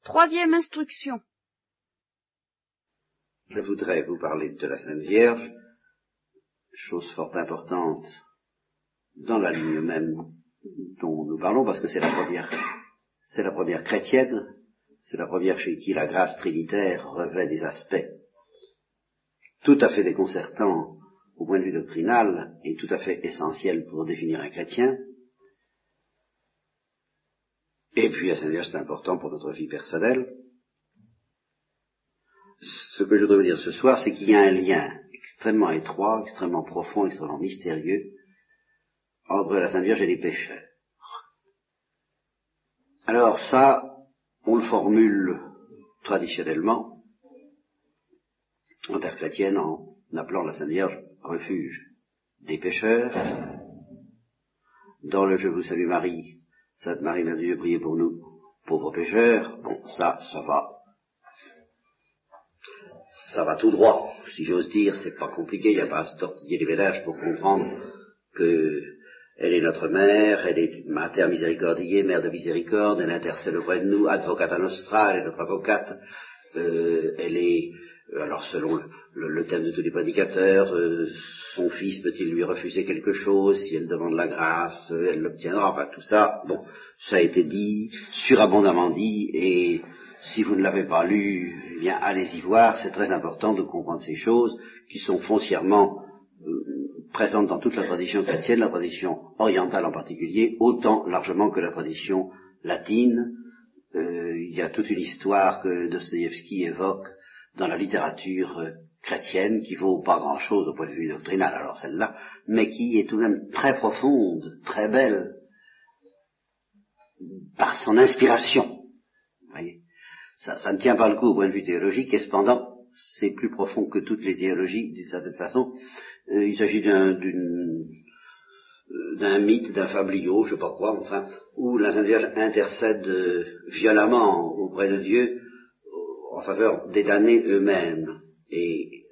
Troisième instruction. Je voudrais vous parler de la Sainte Vierge, chose fort importante dans la ligne même dont nous parlons, parce que c'est la première chrétienne, c'est la première chez qui la grâce trinitaire revêt des aspects tout à fait déconcertants au point de vue doctrinal et tout à fait essentiels pour définir un chrétien. Et puis la Sainte Vierge, c'est important pour notre vie personnelle. Ce que je voudrais vous dire ce soir, c'est qu'il y a un lien extrêmement étroit, extrêmement profond, extrêmement mystérieux entre la Sainte Vierge et les pécheurs. Alors ça, on le formule traditionnellement en terre chrétienne en appelant la Sainte Vierge refuge des pécheurs. Dans le Je vous salue Marie, Sainte Marie, Mère de Dieu, priez pour nous, pauvres pécheurs. Bon, ça va tout droit, si j'ose dire, c'est pas compliqué, il n'y a pas à se tortiller les ménages pour comprendre que elle est notre mère, elle est Mater Misericordiae, mère de miséricorde, elle intercède auprès de nous, Advocata Nostra, elle est notre avocate, elle est, alors selon le thème de tous les prédicateurs, son fils peut-il lui refuser quelque chose, si elle demande la grâce, elle l'obtiendra, enfin tout ça, bon, ça a été dit, surabondamment dit, et si vous ne l'avez pas lu, eh bien allez-y voir, c'est très important de comprendre ces choses qui sont foncièrement présentes dans toute la tradition chrétienne, la tradition orientale en particulier, autant largement que la tradition latine. Il y a toute une histoire que Dostoïevski évoque dans la littérature chrétienne qui vaut pas grand-chose au point de vue doctrinal, alors celle-là, mais qui est tout de même très profonde, très belle, par son inspiration. Vous voyez, ça ne tient pas le coup au point de vue théologique, et cependant, c'est plus profond que toutes les théologies, d'une certaine façon. Il s'agit d'un mythe, d'un fabliau, je sais pas quoi, enfin, où la Sainte Vierge intercède violemment auprès de Dieu en faveur des damnés eux-mêmes. Et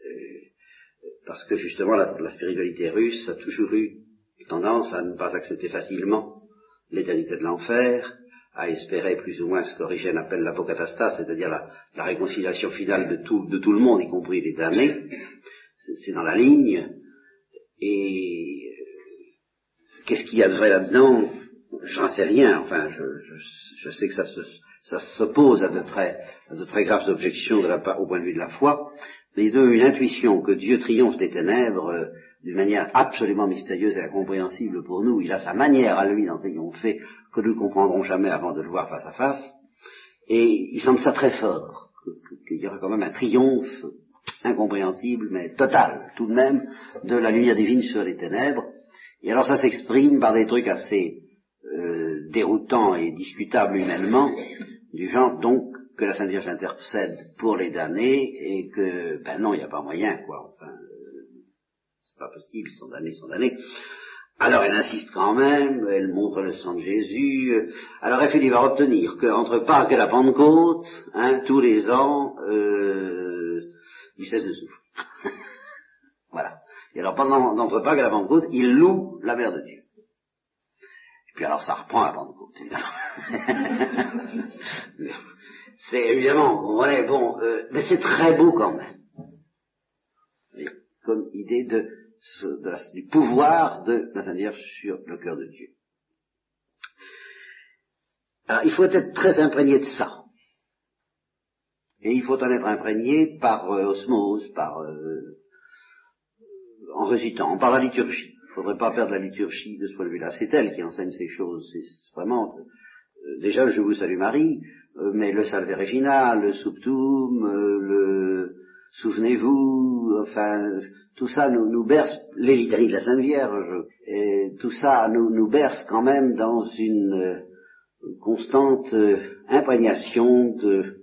parce que justement la spiritualité russe a toujours eu tendance à ne pas accepter facilement l'éternité de l'enfer, à espérer plus ou moins ce qu'Origène appelle l'apokatastase, c'est-à-dire la réconciliation finale de tout le monde, y compris les damnés. C'est dans la ligne. Et qu'est-ce qu'il y a de vrai là-dedans? J'en sais rien. Enfin, je sais que ça s'oppose à de très graves objections au point de vue de la foi. Mais il y a une intuition que Dieu triomphe des ténèbres d'une manière absolument mystérieuse et incompréhensible pour nous. Il a sa manière à lui d'en triompher que nous ne comprendrons jamais avant de le voir face à face. Et il semble ça très fort, qu'il y aura quand même un triomphe incompréhensible, mais total, tout de même, de la lumière divine sur les ténèbres. Et alors ça s'exprime par des trucs assez déroutants et discutables humainement, du genre donc que la Sainte Vierge intercède pour les damnés et que, ben non, il n'y a pas moyen, quoi, enfin, c'est pas possible, ils sont damnés. Alors elle insiste quand même, elle montre le sang de Jésus, alors elle finit par obtenir qu'entre Pâques et la Pentecôte, tous les ans, il cesse de souffrir. Voilà. Et alors pendant d'entre Pâques et la Pentecôte, il loue la Mère de Dieu. Et puis alors ça reprend la Pentecôte, évidemment. C'est évidemment, vous voyez, bon, mais c'est très beau quand même. Et comme idée du pouvoir de la Sainte Vierge sur le cœur de Dieu. Alors il faut être très imprégné de ça. Et il faut en être imprégné par osmose, en récitant, par la liturgie. Il ne faudrait pas faire de la liturgie de ce point de vue-là. C'est elle qui enseigne ces choses. C'est vraiment, déjà le Je vous salue Marie, mais le Salve Regina, le Subtum, le Souvenez-vous, enfin, tout ça nous berce, les litanies de la Sainte Vierge, et tout ça nous berce quand même dans une constante imprégnation de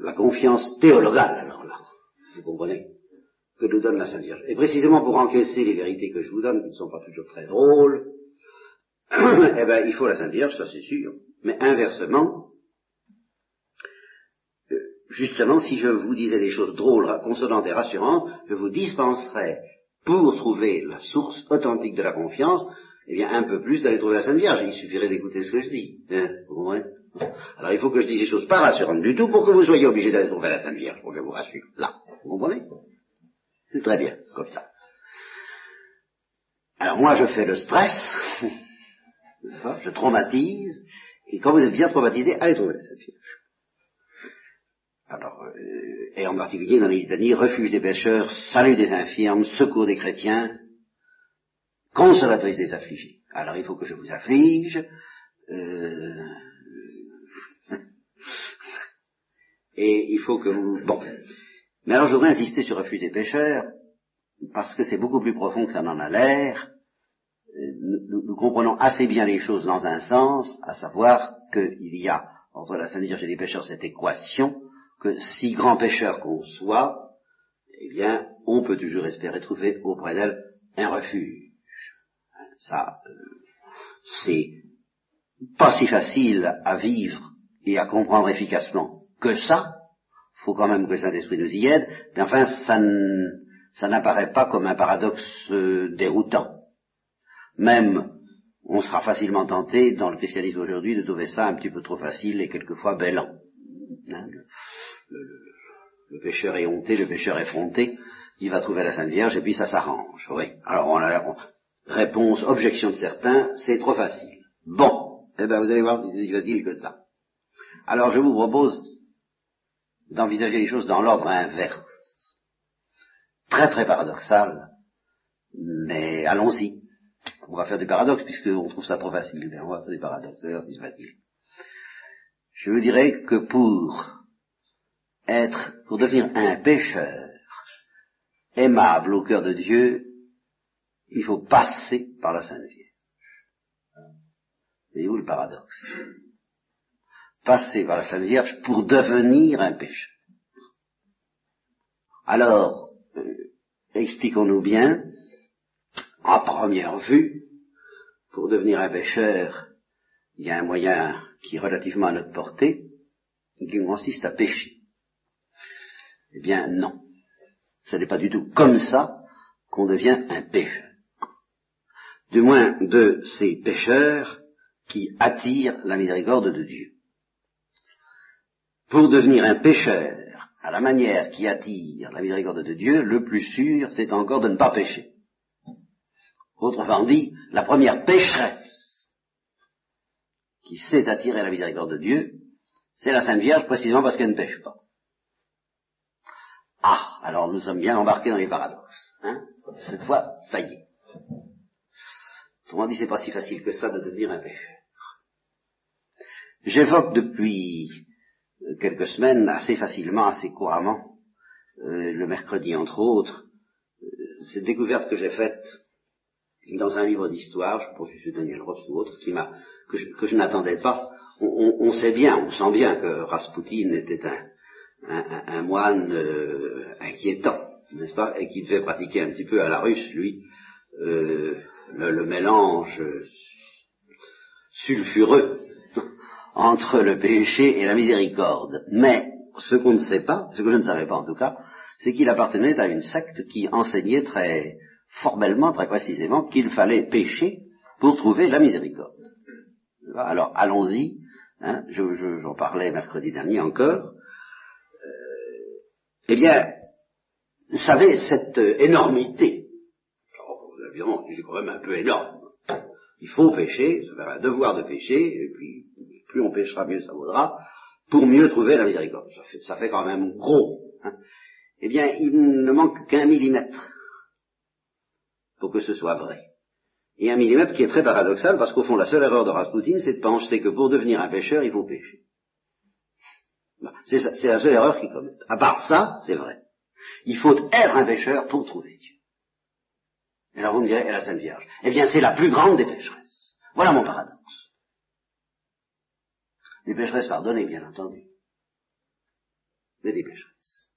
la confiance théologale, alors là, vous comprenez, que nous donne la Sainte Vierge. Et précisément pour encaisser les vérités que je vous donne, qui ne sont pas toujours très drôles, eh ben, il faut la Sainte Vierge, ça c'est sûr. Mais inversement, justement, si je vous disais des choses drôles, consonantes et rassurantes, je vous dispenserais, pour trouver la source authentique de la confiance, eh bien un peu plus d'aller trouver la Sainte Vierge. Il suffirait d'écouter ce que je dis. Hein, vous comprenez? Alors il faut que je dise des choses pas rassurantes du tout pour que vous soyez obligés d'aller trouver la Sainte Vierge, pour qu'elle vous rassure. Là, vous comprenez? C'est très bien, comme ça. Alors moi je fais le stress, je traumatise, et quand vous êtes bien traumatisé, allez trouver la Sainte Vierge. Alors, et en particulier dans les litanies, refuge des pécheurs, salut des infirmes, secours des chrétiens, consolatrice des affligés. Alors il faut que je vous afflige, et il faut que vous... Bon. Mais alors je voudrais insister sur refuge des pécheurs, parce que c'est beaucoup plus profond que ça n'en a l'air. Nous comprenons assez bien les choses dans un sens, à savoir qu'il y a entre la Sainte Vierge et les pécheurs cette équation, que si grand pécheur qu'on soit, eh bien, on peut toujours espérer trouver auprès d'elle un refuge. Ça, c'est pas si facile à vivre et à comprendre efficacement que ça. Faut quand même que le Saint-Esprit nous y aide, mais enfin, ça n'apparaît pas comme un paradoxe déroutant. Même, on sera facilement tenté, dans le christianisme aujourd'hui, de trouver ça un petit peu trop facile et quelquefois bêlant. Hein, le pécheur éhonté, le pécheur effronté, il va trouver la Sainte Vierge et puis ça s'arrange. Oui. Alors, réponse, objection de certains, c'est trop facile. Bon, eh bien vous allez voir, c'est plus facile que ça. Alors je vous propose d'envisager les choses dans l'ordre inverse. Très très paradoxal, mais allons-y. On va faire du paradoxe puisqu'on trouve ça trop facile. Mais on va faire du paradoxe, d'ailleurs c'est facile. Je vous dirais que pour devenir un pécheur aimable au cœur de Dieu, il faut passer par la Sainte Vierge. Voyez-vous le paradoxe? Passer par la Sainte Vierge pour devenir un pécheur. Alors, expliquons-nous bien, à première vue, pour devenir un pécheur, il y a un moyen qui est relativement à notre portée, qui consiste à pécher. Eh bien, non. Ce n'est pas du tout comme ça qu'on devient un pécheur. Du moins de ces pécheurs qui attirent la miséricorde de Dieu. Pour devenir un pécheur à la manière qui attire la miséricorde de Dieu, le plus sûr, c'est encore de ne pas pécher. Autrement dit, la première pécheresse qui sait attirer la miséricorde de Dieu, c'est la Sainte Vierge, précisément parce qu'elle ne pêche pas. Ah, alors nous sommes bien embarqués dans les paradoxes. Hein? Cette fois, ça y est. Autrement dit, c'est pas si facile que ça de devenir un pécheur. J'évoque depuis quelques semaines, assez facilement, assez couramment, le mercredi entre autres, cette découverte que j'ai faite dans un livre d'histoire, je pense que c'est Daniel Ross ou autre, que je n'attendais pas. On sait bien, on sent bien que Raspoutine était un moine inquiétant, n'est-ce pas, et qui devait pratiquer un petit peu à la russe, lui, le mélange sulfureux entre le péché et la miséricorde. Mais ce qu'on ne sait pas, ce que je ne savais pas en tout cas, c'est qu'il appartenait à une secte qui enseignait très formellement, très précisément, qu'il fallait pécher pour trouver la miséricorde. Alors allons-y, hein, j'en parlais mercredi dernier encore. Eh bien, vous savez, cette énormité, évidemment, c'est quand même un peu énorme. Il faut pécher, ça fait un devoir de pécher, et puis plus on péchera, mieux ça vaudra, pour mieux trouver la miséricorde. Ça fait quand même gros. Hein. Eh bien, il ne manque qu'1 millimètre pour que ce soit vrai. Et 1 millimètre qui est très paradoxal, parce qu'au fond, la seule erreur de Raspoutine, c'est de penser que pour devenir un pécheur, il faut pécher. C'est la seule erreur qu'il commet. À part ça, c'est vrai. Il faut être un pécheur pour trouver Dieu. Et alors vous me direz, et la Sainte Vierge? Eh bien, c'est la plus grande des pécheresses. Voilà mon paradoxe. Des pécheresses pardonnées, bien entendu. Mais des pécheresses.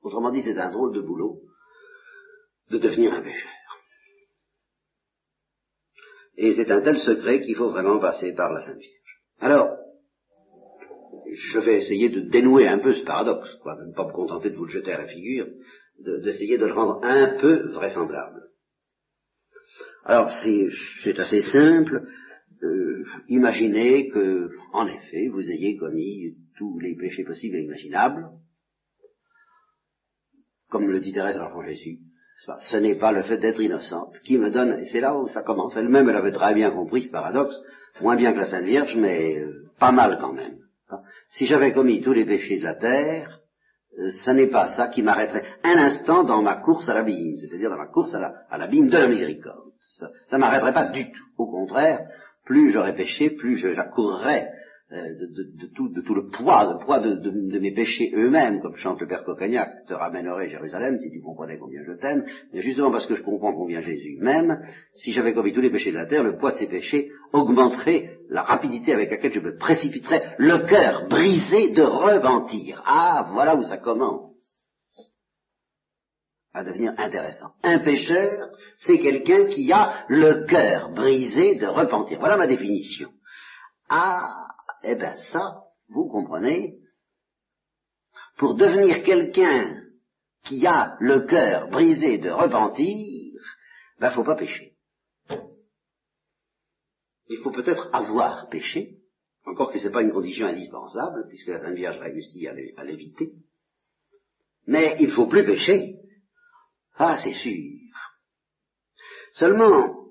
Autrement dit, c'est un drôle de boulot de devenir un pécheur. Et c'est un tel secret qu'il faut vraiment passer par la Sainte Vierge. Alors, je vais essayer de dénouer un peu ce paradoxe, quoi, de ne pas me contenter de vous le jeter à la figure, d'essayer de le rendre un peu vraisemblable. Alors c'est assez simple. Imaginez que, en effet, vous ayez commis tous les péchés possibles et imaginables, comme le dit Thérèse de l'Enfant Jésus. Ce n'est pas le fait d'être innocente qui me donne, et c'est là où ça commence. Elle-même, elle avait très bien compris ce paradoxe, moins bien que la Sainte Vierge, mais pas mal quand même. Si j'avais commis tous les péchés de la terre, ce n'est pas ça qui m'arrêterait un instant dans ma course à l'abîme, c'est-à-dire dans ma course à l'abîme de la miséricorde. Ça m'arrêterait pas du tout. Au contraire, plus j'aurais péché, plus j'accourrais de tout le poids de mes péchés eux-mêmes, comme chante le Père Coccagnac, te ramènerai Jérusalem, si tu comprenais combien je t'aime. Mais justement parce que je comprends combien Jésus m'aime, si j'avais commis tous les péchés de la terre, le poids de ces péchés augmenterait la rapidité avec laquelle je me précipiterais, le cœur brisé de repentir. Ah, voilà où ça commence à devenir intéressant. Un pécheur, c'est quelqu'un qui a le cœur brisé de repentir. Voilà ma définition. Ah, eh bien ça, vous comprenez, pour devenir quelqu'un qui a le cœur brisé de repentir, ben faut pas pécher. Il faut peut-être avoir péché, encore que ce n'est pas une condition indispensable, puisque la Sainte Vierge réussit à l'éviter, mais il ne faut plus pécher. Ah, c'est sûr. Seulement,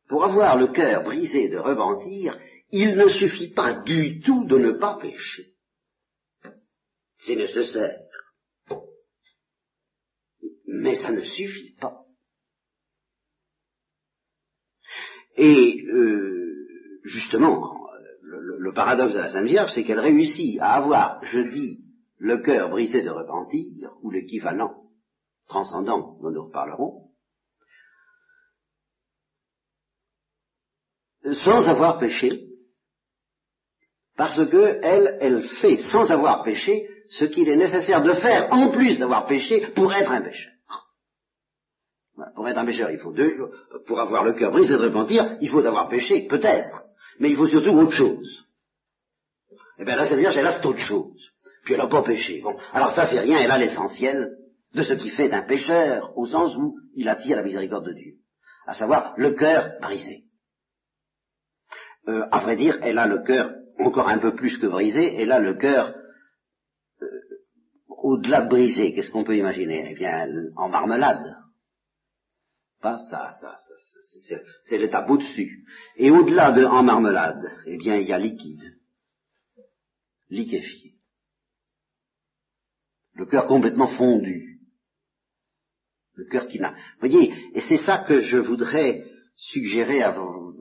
pour avoir le cœur brisé de repentir, il ne suffit pas du tout de ne pas pécher. C'est nécessaire. Mais ça ne suffit pas. Et justement, le paradoxe de la Sainte Vierge, c'est qu'elle réussit à avoir, je dis, le cœur brisé de repentir, ou l'équivalent transcendant dont nous reparlerons, sans avoir péché, parce que elle fait sans avoir péché ce qu'il est nécessaire de faire en plus d'avoir péché pour être un pécheur. Voilà, pour être un pécheur, il faut deux choses. Pour avoir le cœur brisé de repentir, il faut avoir péché, peut-être, mais il faut surtout autre chose. Eh bien la Sainte Vierge, elle a cette autre chose, puis elle n'a pas péché. Bon, alors ça fait rien, elle a l'essentiel de ce qui fait un pécheur, au sens où il attire la miséricorde de Dieu, à savoir le cœur brisé. À vrai dire, elle a le cœur encore un peu plus que brisé, elle a le cœur au-delà de brisé. Qu'est-ce qu'on peut imaginer? Eh bien, en marmelade. Pas ça, c'est l'étape au-dessus. Et au-delà de en marmelade, eh bien, il y a liquide, liquéfié. Le cœur complètement fondu. Le cœur qui n'a... Vous voyez, et c'est ça que je voudrais suggérer à vous,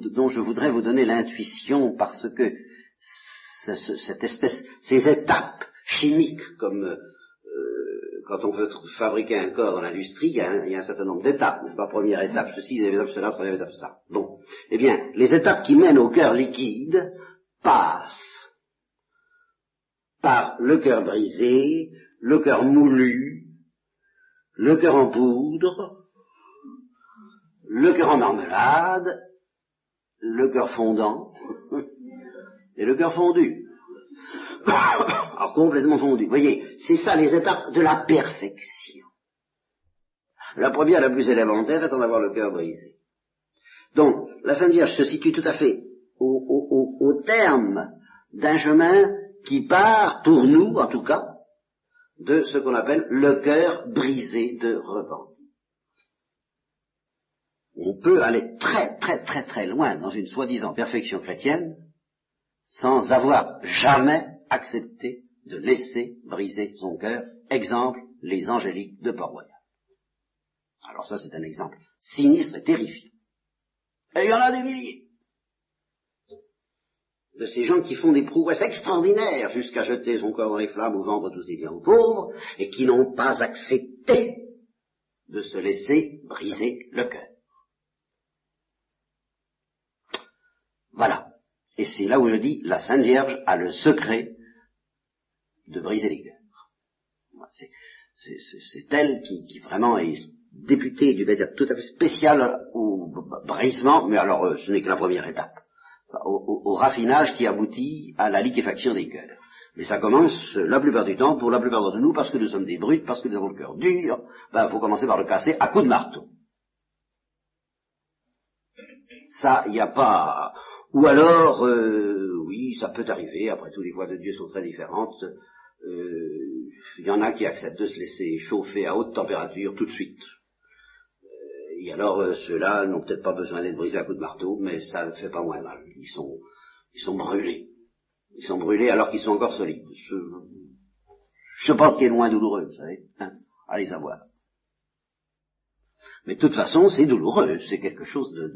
dont je voudrais vous donner l'intuition, parce que cette espèce, ces étapes chimiques, comme quand on veut fabriquer un corps dans l'industrie, il y a un certain nombre d'étapes, n'est-ce pas? Première étape ceci, deuxième étape cela, troisième étape ça. Bon, eh bien, les étapes qui mènent au cœur liquide passent par le cœur brisé, le cœur moulu, le cœur en poudre, le cœur en marmelade, le cœur fondant et le cœur fondu. Alors complètement fondu. Vous voyez, c'est ça les étapes de la perfection. La première, la plus élémentaire, est d'en avoir le cœur brisé. Donc, la Sainte Vierge se situe tout à fait au terme d'un chemin qui part, pour nous en tout cas, de ce qu'on appelle le cœur brisé de repentir. On peut aller très très très très loin dans une soi-disant perfection chrétienne sans avoir jamais accepté de laisser briser son cœur. Exemple, les angéliques de Port-Royal. Alors ça, c'est un exemple sinistre et terrifiant. Et il y en a des milliers de ces gens qui font des prouesses extraordinaires jusqu'à jeter son corps dans les flammes ou vendre tous ses biens aux pauvres et qui n'ont pas accepté de se laisser briser le cœur. Voilà. Et c'est là où je dis, la Sainte Vierge a le secret de briser les cœurs. C'est elle qui vraiment est députée du métier tout à fait spécial au brisement, mais alors ce n'est que la première étape, au raffinage qui aboutit à la liquéfaction des cœurs. Mais ça commence la plupart du temps, pour la plupart d'entre nous, parce que nous sommes des brutes, parce que nous avons le cœur dur, il faut commencer par le casser à coups de marteau. Ça, il n'y a pas... Ou alors, oui, ça peut arriver, après tout, les voies de Dieu sont très différentes. Il y en a qui acceptent de se laisser chauffer à haute température tout de suite. Et alors, ceux-là n'ont peut-être pas besoin d'être brisés à coups de marteau, mais ça ne fait pas moins mal. Ils sont brûlés. Ils sont brûlés alors qu'ils sont encore solides. Je pense qu'il est moins douloureux, vous savez, hein, à les avoir. Mais de toute façon, c'est douloureux, c'est quelque chose de...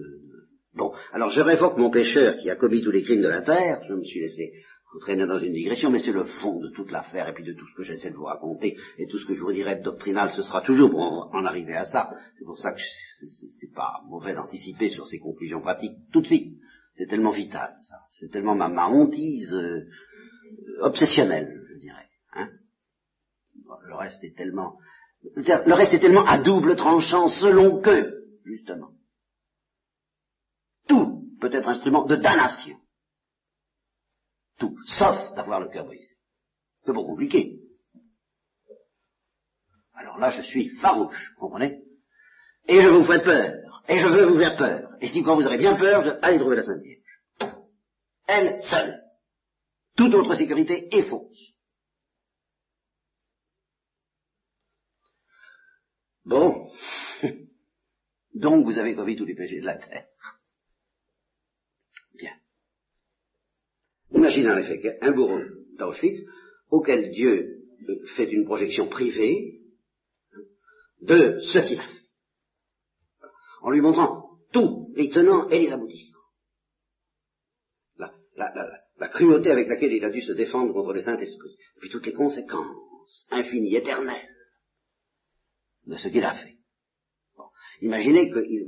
Bon, alors je révoque mon pécheur qui a commis tous les crimes de la terre, je me suis laissé entraîner dans une digression, mais c'est le fond de toute l'affaire, et puis de tout ce que j'essaie de vous raconter, et tout ce que je vous dirai de doctrinal, ce sera toujours pour en arriver à ça. C'est pour ça que c'est pas mauvais d'anticiper sur ces conclusions pratiques tout de suite. C'est tellement vital, ça. C'est tellement ma hantise obsessionnelle, je dirais. Hein. Bon, le reste est tellement à double tranchant selon que, justement. Tout peut être instrument de damnation. Tout, sauf d'avoir le cœur brisé. C'est pas compliqué. Alors là, je suis farouche, vous comprenez? Et je vous fais peur, et je veux vous faire peur. Et si quand vous aurez bien peur, allez trouver la Sainte Vierge. Elle seule. Toute autre sécurité est fausse. Bon. Donc vous avez commis tous les péchés de la terre. Bien. Imaginez en effet qu'un bourreau d'Auschwitz, auquel Dieu fait une projection privée de ce qu'il a fait, en lui montrant tous les tenants et les aboutissants. La cruauté avec laquelle il a dû se défendre contre le Saint-Esprit, et puis toutes les conséquences infinies, éternelles, de ce qu'il a fait. Bon. Imaginez qu'il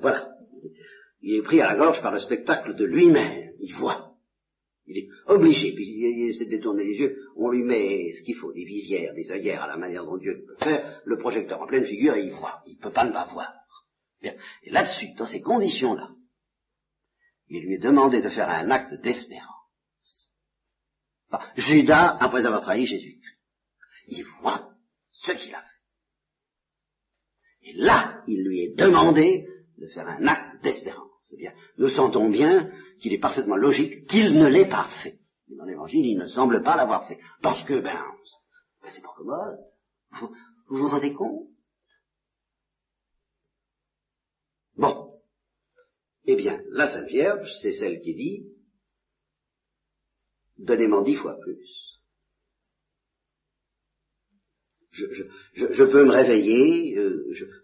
est pris à la gorge par le spectacle de lui-même, il voit. Il est obligé, puis il essaie de détourner les yeux, on lui met ce qu'il faut, des visières, des œillères à la manière dont Dieu peut faire, le projecteur en pleine figure et il voit, il ne peut pas ne pas voir. Bien. Et là-dessus, dans ces conditions-là, il lui est demandé de faire un acte d'espérance. Enfin, Judas, après avoir trahi Jésus-Christ, il voit ce qu'il a fait. Et là, il lui est demandé de faire un acte d'espérance. Eh bien, nous sentons bien qu'il est parfaitement logique qu'il ne l'ait pas fait. Dans l'Évangile, il ne semble pas l'avoir fait. Parce que, c'est pas commode. Vous vous rendez compte? Bon. Eh bien, la Sainte Vierge, c'est celle qui dit, donnez-m'en 10 fois plus. Je peux me réveiller,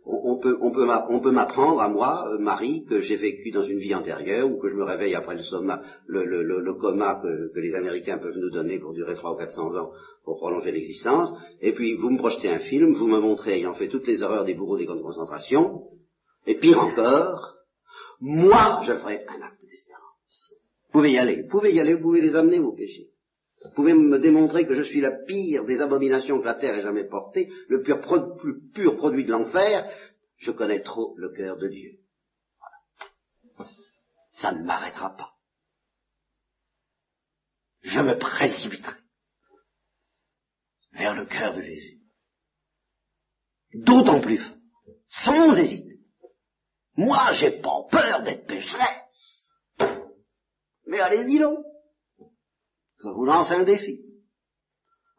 on peut m'apprendre à moi, Marie, que j'ai vécu dans une vie antérieure, ou que je me réveille après le coma que les Américains peuvent nous donner pour durer 300 ou 400 ans pour prolonger l'existence, et puis vous me projetez un film, vous me montrez ayant fait toutes les horreurs des bourreaux des camps de concentration, et pire encore, moi je ferai un acte d'espérance. Vous pouvez y aller, vous pouvez les amener vos péchés. Vous pouvez me démontrer que je suis la pire des abominations que la terre ait jamais portée, le plus pur produit de l'enfer. Je connais trop le cœur de Dieu. Voilà. Ça ne m'arrêtera pas. Je me précipiterai vers le cœur de Jésus. D'autant plus fort, sans hésiter. Moi, j'ai pas peur d'être pécheresse. Mais allez-y donc. Je vous lance un défi.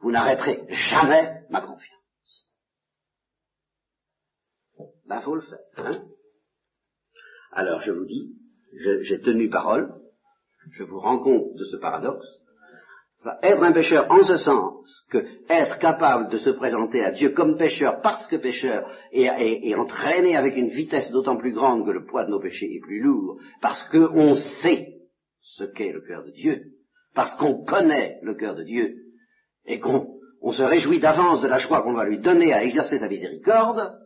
Vous n'arrêterez jamais ma confiance. Ben, faut le faire, hein. Alors, je vous dis, j'ai tenu parole, je vous rends compte de ce paradoxe. Être un pécheur en ce sens que être capable de se présenter à Dieu comme pécheur parce que pécheur et entraîné avec une vitesse d'autant plus grande que le poids de nos péchés est plus lourd, parce qu'on sait ce qu'est le cœur de Dieu, parce qu'on connaît le cœur de Dieu, et qu'on se réjouit d'avance de la joie qu'on va lui donner à exercer sa miséricorde,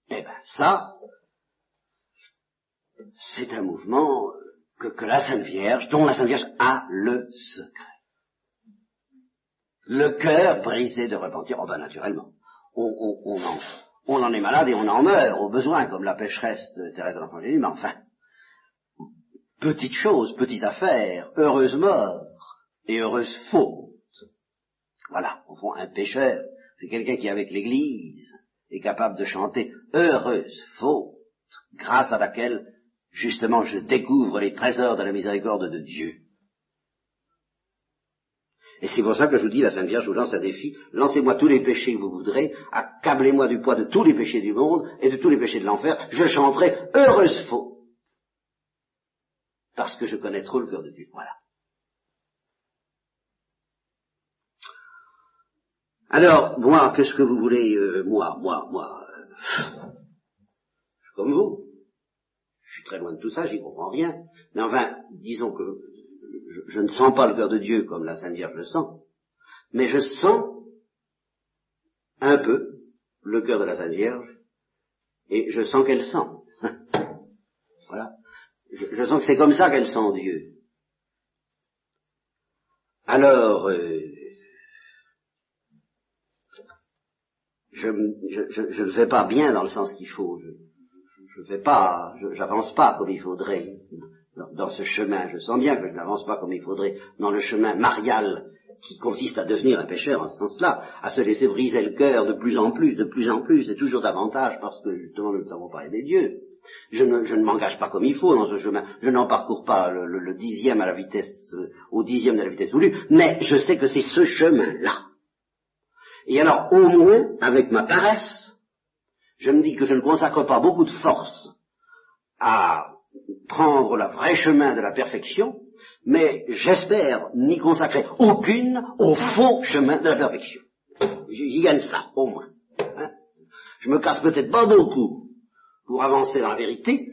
eh bien ça, c'est un mouvement que la Sainte Vierge, dont la Sainte Vierge a le secret. Le cœur brisé de repentir, naturellement, on en est malade et on en meurt au besoin, comme la pécheresse de Thérèse de l'Enfant Jésus, mais enfin, petite chose, petite affaire, heureuse mort et heureuse faute. Voilà, au fond, un pécheur, c'est quelqu'un qui, avec l'Église, est capable de chanter heureuse faute. grâce à laquelle, justement, je découvre les trésors de la miséricorde de Dieu. Et c'est pour ça que je vous dis, la Sainte Vierge vous lance un défi, lancez-moi tous les péchés que vous voudrez, accablez-moi du poids de tous les péchés du monde et de tous les péchés de l'enfer, je chanterai heureuse faute, parce que je connais trop le cœur de Dieu. Voilà. Alors, moi, qu'est-ce que vous voulez, moi, je suis comme vous. Je suis très loin de tout ça, j'y comprends rien. Mais enfin, disons que je ne sens pas le cœur de Dieu comme la Sainte Vierge le sent, mais je sens un peu le cœur de la Sainte Vierge, et je sens qu'elle sent. Voilà. Je sens que c'est comme ça qu'elle sent Dieu. Alors, je ne fais pas bien dans le sens qu'il faut. J'avance pas comme il faudrait dans ce chemin. Je sens bien que je n'avance pas comme il faudrait dans le chemin marial qui consiste à devenir un pécheur en ce sens-là, à se laisser briser le cœur de plus en plus, et toujours davantage, parce que justement nous ne savons pas aimer Dieu. Je ne m'engage pas comme il faut dans ce chemin. Je n'en parcours pas le dixième à la vitesse, au dixième de la vitesse voulue, mais je sais que c'est ce chemin-là. Et alors, au moins, avec ma paresse, je me dis que je ne consacre pas beaucoup de force à prendre le vrai chemin de la perfection, mais j'espère n'y consacrer aucune au faux chemin de la perfection. J'y gagne ça, au moins. Hein, je me casse peut-être pas beaucoup pour avancer dans la vérité,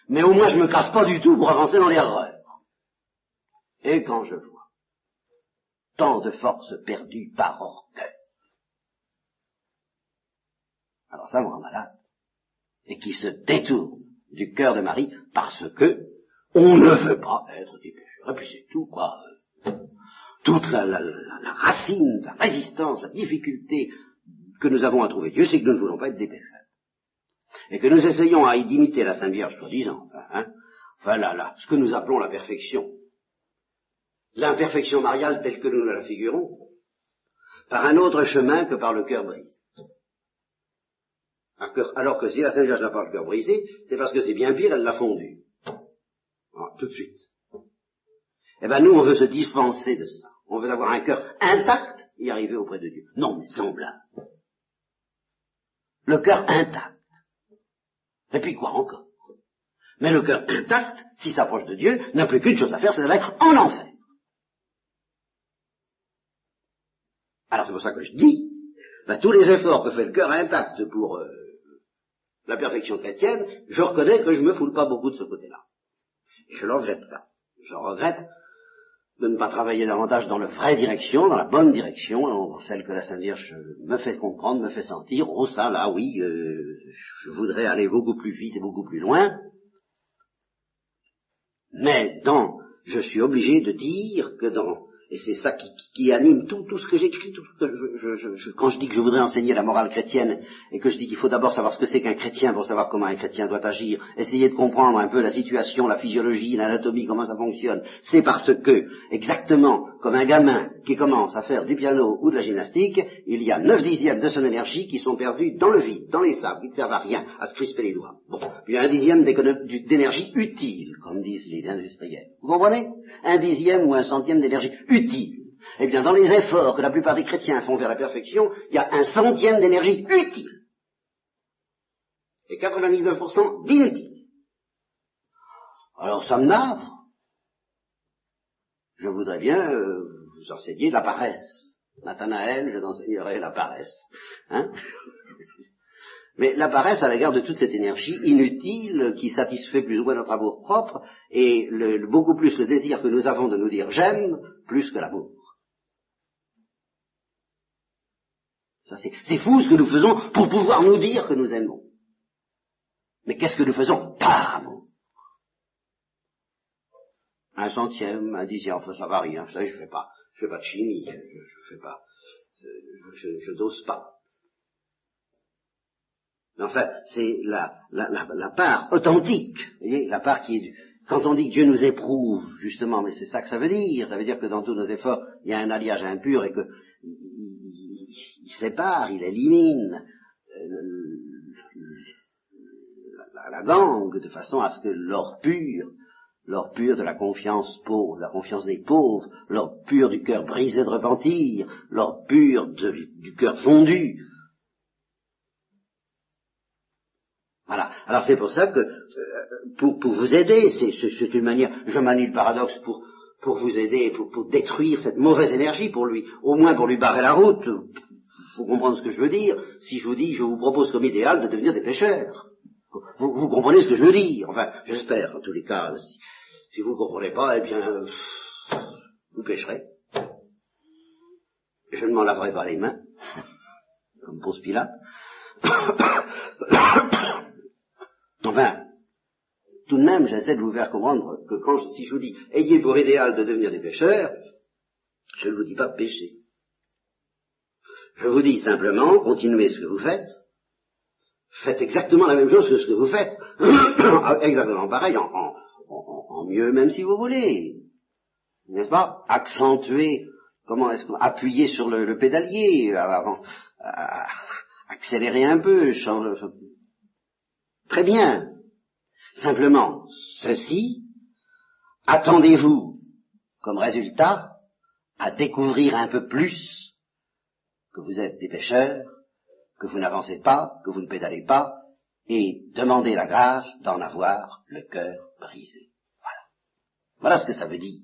mais au moins je me casse pas du tout pour avancer dans l'erreur. Et quand je vois tant de forces perdues par orgueil, alors ça me rend malade, et qui se détourne du cœur de Marie parce que on ne veut pas être des pécheurs. Et puis c'est tout, quoi. Toute la racine, la résistance, la difficulté que nous avons à trouver Dieu, c'est que nous ne voulons pas être des pécheurs. Et que nous essayons d'imiter la Sainte Vierge, soi-disant, ce que nous appelons la perfection. L'imperfection mariale telle que nous la figurons, par un autre chemin que par le cœur brisé. Alors que si la Sainte Vierge n'a pas le cœur brisé, c'est parce que c'est bien pire, elle l'a fondu. Alors, tout de suite. Eh bien, nous, on veut se dispenser de ça. On veut avoir un cœur intact et arriver auprès de Dieu. Non, mais semblable. Le cœur intact. Et puis quoi encore? Mais le cœur intact, s'il s'approche de Dieu, n'a plus qu'une chose à faire, c'est d'aller en enfer. Alors c'est pour ça que je dis, tous les efforts que fait le cœur intact pour la perfection chrétienne, je reconnais que je me foule pas beaucoup de ce côté-là. Et je le regrette pas. Je regrette de ne pas travailler davantage dans la vraie direction, dans la bonne direction, dans celle que la Sainte Vierge me fait comprendre, me fait sentir. Oh ça, là, oui, je voudrais aller beaucoup plus vite et beaucoup plus loin. Mais je suis obligé de dire que et c'est ça qui anime tout ce que j'écris, quand je dis que je voudrais enseigner la morale chrétienne, et que je dis qu'il faut d'abord savoir ce que c'est qu'un chrétien pour savoir comment un chrétien doit agir, essayer de comprendre un peu la situation, la physiologie, l'anatomie, comment ça fonctionne, c'est parce que, exactement comme un gamin qui commence à faire du piano ou de la gymnastique, il y a 9/10 de son énergie qui sont perdus dans le vide, dans les sables, qui ne servent à rien, à se crisper les doigts. Bon, puis il y a 1/10 d'énergie utile, comme disent les industriels. Vous comprenez? 1/10 ou 1/100 d'énergie utile. Eh bien, dans les efforts que la plupart des chrétiens font vers la perfection, il y a 1/100 d'énergie utile. Et 99% d'inutile. Alors ça me navre. Je voudrais bien vous enseigner de la paresse. Nathanaël, je t'enseignerai la paresse. Hein? Mais la paresse à l'égard de toute cette énergie inutile qui satisfait plus ou moins notre amour propre et beaucoup plus le désir que nous avons de nous dire j'aime plus que l'amour. Ça, c'est fou ce que nous faisons pour pouvoir nous dire que nous aimons. Mais qu'est-ce que nous faisons par amour? 1/100, 1/10, enfin ça varie, hein, vous savez, je fais pas de chimie, je fais pas, je dose pas. Mais enfin, c'est la part authentique, vous voyez, la part qui est quand on dit que Dieu nous éprouve, justement, mais c'est ça que ça veut dire que dans tous nos efforts, il y a un alliage impur et que il sépare, il élimine la gangue, de façon à ce que l'or pur de la confiance pauvre, de la confiance des pauvres, l'or pur du cœur brisé de repentir, l'or pur du cœur fondu. Voilà. Alors c'est pour ça que, pour vous aider, c'est une manière, je manie le paradoxe pour vous aider, pour détruire cette mauvaise énergie, au moins pour lui barrer la route. Faut comprendre ce que je veux dire. Si je vous dis, je vous propose comme idéal de devenir des pêcheurs. Vous comprenez ce que je veux dire. Enfin, j'espère, en tous les cas. Si vous ne comprenez pas, eh bien, vous pêcherez. Je ne m'en laverai pas les mains, comme Ponce Pilate. Enfin, tout de même, j'essaie de vous faire comprendre que si je vous dis, ayez pour idéal de devenir des pêcheurs, je ne vous dis pas pécher. Je vous dis simplement, continuez ce que vous faites, faites exactement la même chose que ce que vous faites, exactement pareil, en mieux même si vous voulez, n'est-ce pas? Accentuer, appuyer sur le pédalier, accélérer un peu, très bien. Simplement, ceci, attendez-vous comme résultat à découvrir un peu plus que vous êtes des pêcheurs, que vous n'avancez pas, que vous ne pédalez pas, et demandez la grâce d'en avoir le cœur brisé. Voilà. Voilà ce que ça veut dire.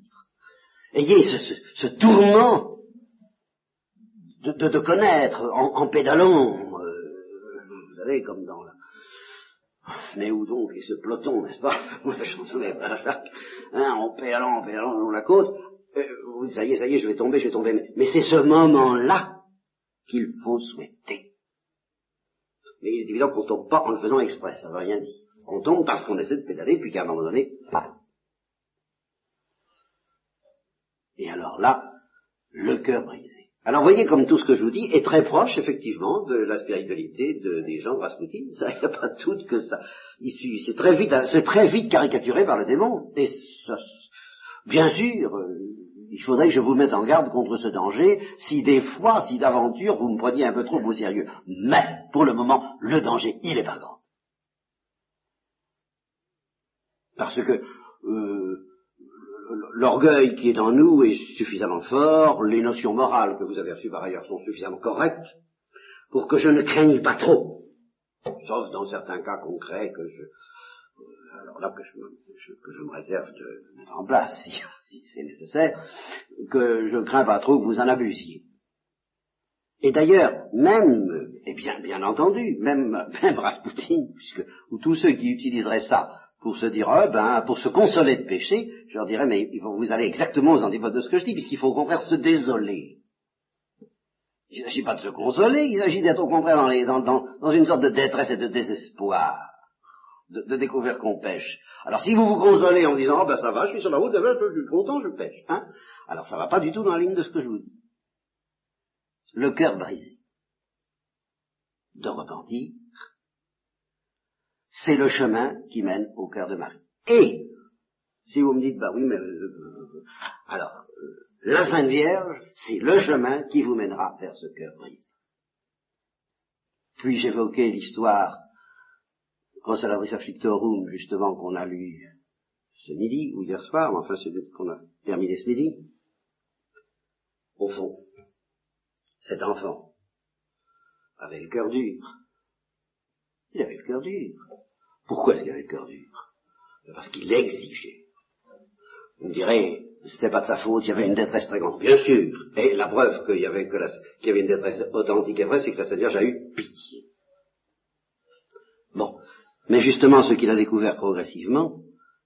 Ayez ce tourment de connaître en pédalant, vous savez, comme dans la... Mais où donc est ce peloton, n'est-ce pas? Moi, la chanson est pas en pédalant dans la côte, ça y est, je vais tomber, mais c'est ce moment-là qu'il faut souhaiter. Mais il est évident qu'on ne tombe pas en le faisant exprès, ça ne veut rien dire. On tombe parce qu'on essaie de pédaler, puis qu'à un moment donné, pas. Et alors là, le cœur brisé. Alors voyez comme tout ce que je vous dis est très proche, effectivement, de la spiritualité des gens de Rasputin. Ça, il n'y a pas de doute que ça. C'est très vite caricaturé par le démon. Et ça, bien sûr, il faudrait que je vous mette en garde contre ce danger, si d'aventure, vous me preniez un peu trop au sérieux. Mais, pour le moment, le danger, il n'est pas grand. Parce que l'orgueil qui est en nous est suffisamment fort, les notions morales que vous avez reçues par ailleurs sont suffisamment correctes, pour que je ne craigne pas trop. Sauf dans certains cas concrets alors là que je me réserve de mettre en place, si c'est nécessaire, que je ne crains pas trop que vous en abusiez. Et d'ailleurs, même, et bien entendu, même Rasputin, ou tous ceux qui utiliseraient ça pour se dire, pour se consoler de péché, je leur dirais, mais vous allez exactement aux antipodes de ce que je dis, puisqu'il faut au contraire se désoler. Il ne s'agit pas de se consoler, il s'agit d'être au contraire dans une sorte de détresse et de désespoir, de découvrir qu'on pêche. Alors si vous vous consolez en disant, ça va, je suis sur la route, je suis content, je pêche, alors ça va pas du tout dans la ligne de ce que je vous dis. Le cœur brisé, de repentir, c'est le chemin qui mène au cœur de Marie. Et, si vous me dites, oui, mais alors, la Sainte Vierge, c'est le chemin qui vous mènera vers ce cœur brisé. Puis j'évoquais l'histoire Consolaris Afflictorum, justement, qu'on a lu ce midi, ou hier soir, mais enfin celui qu'on a terminé ce midi. Au fond, cet enfant avait le cœur dur. Il avait le cœur dur. Pourquoi est-ce qu'il avait le cœur dur? Parce qu'il exigeait. Vous me direz, c'était pas de sa faute, il y avait une détresse très grande. Bien sûr. Et la preuve qu'il y avait une détresse authentique et vraie, c'est que la Sainte Vierge a eu pitié. Bon. Mais justement, ce qu'il a découvert progressivement,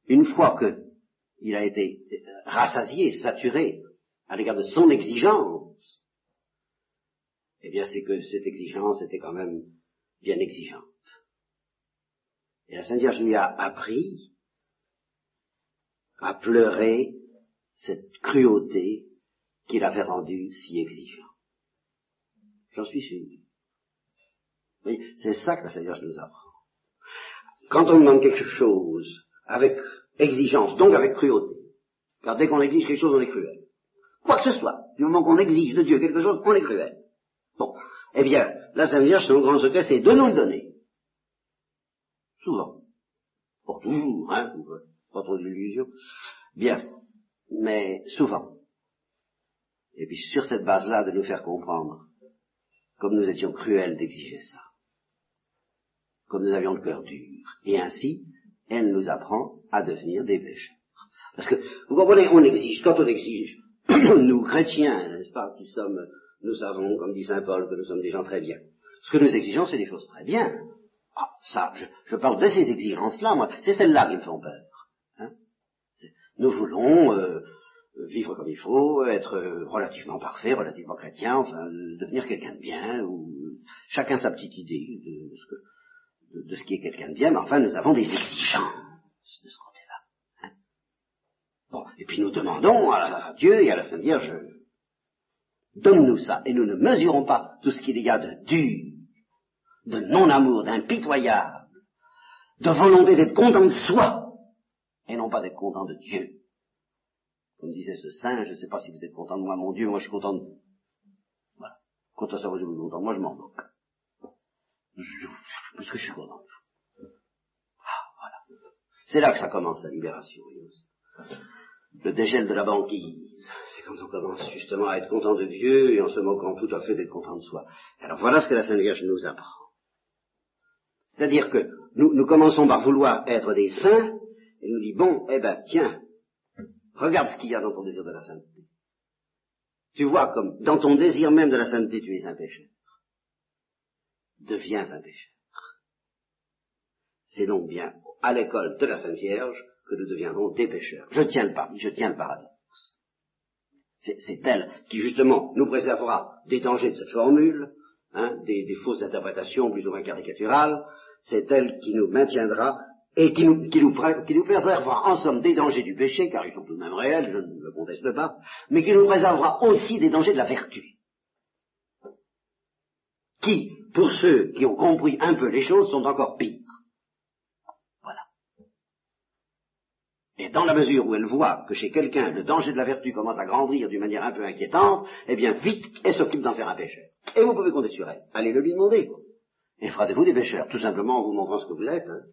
une fois qu'il a été rassasié, saturé, à l'égard de son exigence, eh bien c'est que cette exigence était quand même bien exigeante. Et la Sainte Vierge lui a appris à pleurer cette cruauté qui l'avait rendu si exigeant. J'en suis sûr. Oui, c'est ça que la Sainte Vierge nous apprend. Quand on demande quelque chose avec exigence, donc avec cruauté, car dès qu'on exige quelque chose, on est cruel. Quoi que ce soit, du moment qu'on exige de Dieu quelque chose, on est cruel. Bon, eh bien, la Sainte Vierge, son grand secret, c'est de nous le donner. Souvent. Pas toujours, hein, pas trop d'illusions. Bien, mais souvent. Et puis sur cette base-là, de nous faire comprendre, comme nous étions cruels d'exiger ça, comme nous avions le cœur dur. Et ainsi, elle nous apprend à devenir des pécheurs. Parce que, vous comprenez, on exige, quand on exige, nous chrétiens, n'est-ce pas, qui sommes, nous savons, comme dit saint Paul, que nous sommes des gens très bien. Ce que nous exigeons, c'est des choses très bien. Ah, ça, je parle de ces exigences-là, moi, c'est celles-là qui me font peur. Hein. Nous voulons vivre comme il faut, être relativement parfait, relativement chrétien, enfin, devenir quelqu'un de bien, ou chacun sa petite idée de ce qui est quelqu'un de bien, mais enfin, nous avons des exigences de ce côté-là. Hein. Bon, et puis nous demandons à Dieu et à la Sainte Vierge, donne-nous ça, et nous ne mesurons pas tout ce qu'il y a de dur, de non-amour, d'impitoyable, de volonté d'être content de soi, et non pas d'être content de Dieu. Comme disait ce saint, je ne sais pas si vous êtes content de moi, mon Dieu, moi je suis content de vous. Voilà. Quand à savoir que vous êtes content de moi, je m'en moque. Parce que je suis content de vous. Ah, voilà. C'est là que ça commence, la libération. Le dégel de la banquise. C'est quand on commence justement à être content de Dieu et en se moquant tout à fait d'être content de soi. Alors voilà ce que la Sainte Vierge nous apprend. C'est-à-dire que nous commençons par vouloir être des saints, et nous dit, bon, eh ben, tiens, regarde ce qu'il y a dans ton désir de la sainteté. Tu vois comme, dans ton désir même de la sainteté, tu es un pécheur. Deviens un pécheur. C'est donc bien à l'école de la Sainte Vierge que nous deviendrons des pécheurs. Je tiens le paradoxe. C'est elle qui, justement, nous préservera des dangers de cette formule, hein, des fausses interprétations plus ou moins caricaturales. C'est elle qui nous maintiendra et qui nous préservera en somme des dangers du péché, car ils sont tout de même réels, je ne le conteste pas, mais qui nous préservera aussi des dangers de la vertu, qui, pour ceux qui ont compris un peu les choses, sont encore pires. Voilà. Et dans la mesure où elle voit que chez quelqu'un, le danger de la vertu commence à grandir d'une manière un peu inquiétante, eh bien, vite, elle s'occupe d'en faire un pécheur. Et vous pouvez compter sur elle. Allez le lui demander, quoi. Et fera de vous des pécheurs, tout simplement en vous montrant ce que vous êtes. Hein.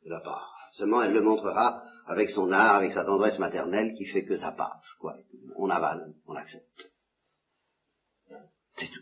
De la part. Seulement, elle le montrera avec son art, avec sa tendresse maternelle, qui fait que ça passe, quoi. On avale, on accepte. C'est tout.